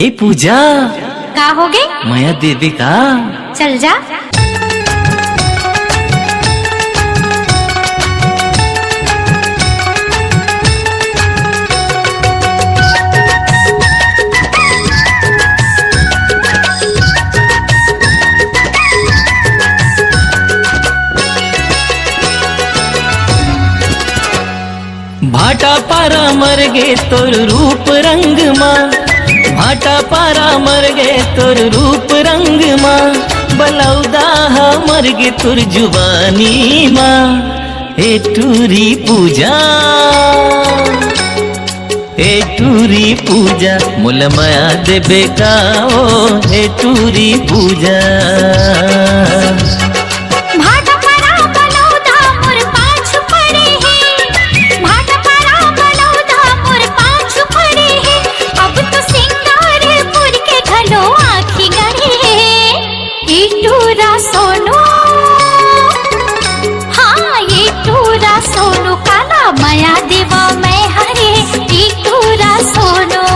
ए पूजा का हो गए? माया देवी का चल जा। भाटा पारा मर गे तोर रूप रंग माँ, भाटा पारा मर गे तोर रूप रंग माँ, बलौदा मर गे तोर जुबानी माँ। हे टूरी पूजा, हे टूरी पूजा मोल माया देबे का ओ, हे टूरी पूजा। माया देवा मैं हरे टिटूरा सोनो।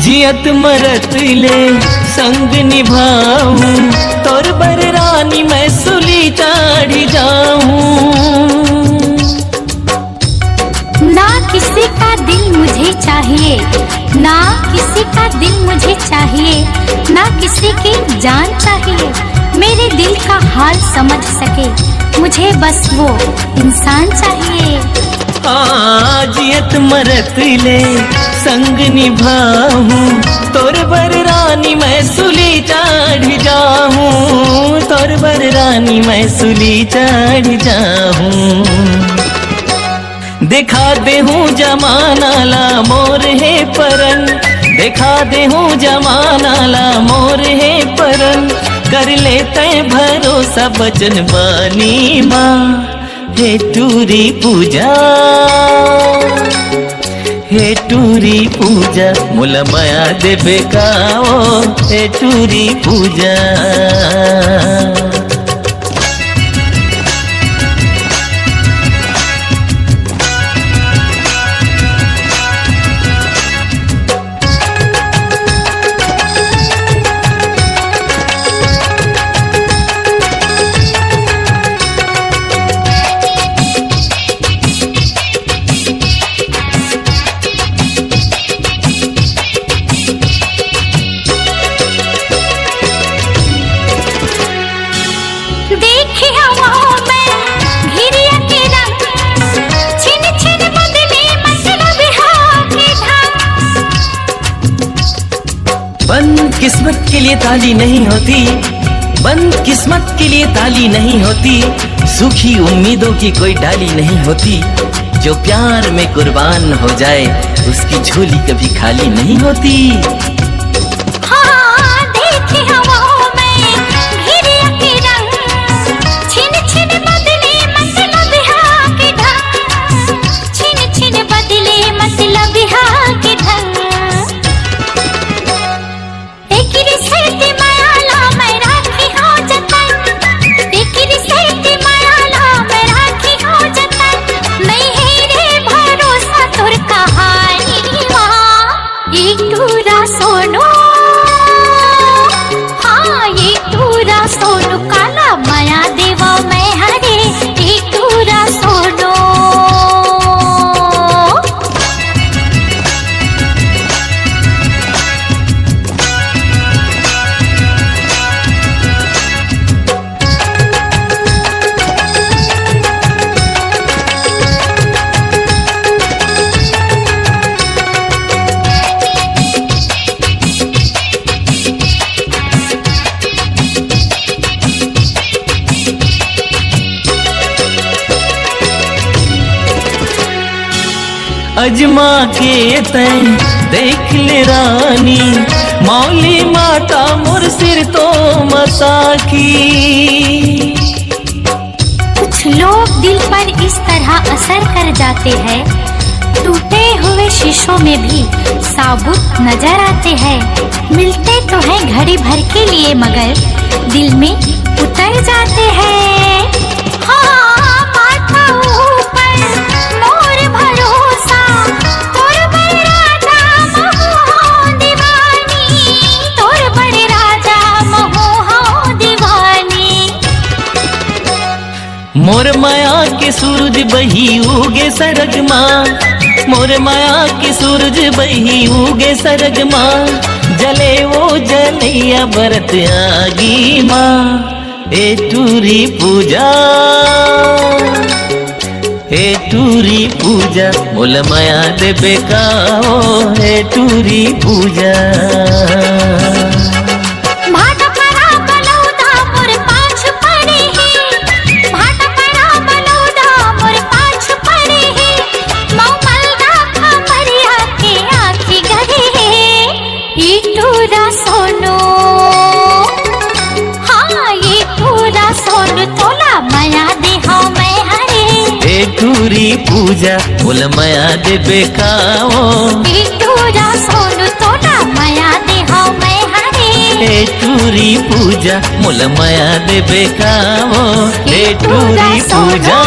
जियत मरत ले संग निभाऊं, तोर बर रानी मैं सुली चढ़ी जाऊं। ना किसी का दिल मुझे चाहिए, ना किसी का दिल मुझे चाहिए, ना किसी की जान चाहिए, मेरे दिल का हाल समझ सके, मुझे बस वो इंसान चाहिए। जियत मरत ले संग निभाऊं, तोर बर रानी मैं सुली चढ़ जाऊं, तोर बर रानी मैं सुली चढ़ जाऊं। दिखा दे हूँ जमाना ला मोर है परन, दिखा दे हूँ जमाना ला मोर है परन, कर लेते भरोसा बचन बानी माँ। हे टूरी पूजा, हे टूरी पूजा मोल माया देबे का ओ, हे टूरी पूजा। बंद किस्मत के लिए ताली नहीं होती, बंद किस्मत के लिए ताली नहीं होती, सूखी उम्मीदों की कोई डाली नहीं होती, जो प्यार में कुर्बान हो जाए उसकी झोली कभी खाली नहीं होती। टिटूरा अजमा के तय देख ले रानी, मौली माता मोर सिर तो मसा की। कुछ लोग दिल पर इस तरह असर कर जाते हैं, टूटे हुए शीशों में भी साबुत नजर आते हैं। मिलते तो हैं घड़ी भर के लिए मगर दिल में उतर जाते हैं। हाँ, माथा ऊपर मोर भरोसा, तोर बड़े राजा महू दीवानी, तोर बड़े राजा महू दीवानी। मोर माया के सूरज बही उगे सरग माँ, मोर माया के सूरज बही उगे सरग माँ, जले वो जलैया बरत आगी माँ। ए टूरी पूजा, ए टूरी पूजा, मोल माया देबे का ओ ए टूरी पूजा। टूरी पूजा बोल माया देबे काओ, टूरा सोनू तोला माया दे हाँ मैं हरे। टूरी पूजा मोल माया देबे काओ, टूरी पूजा।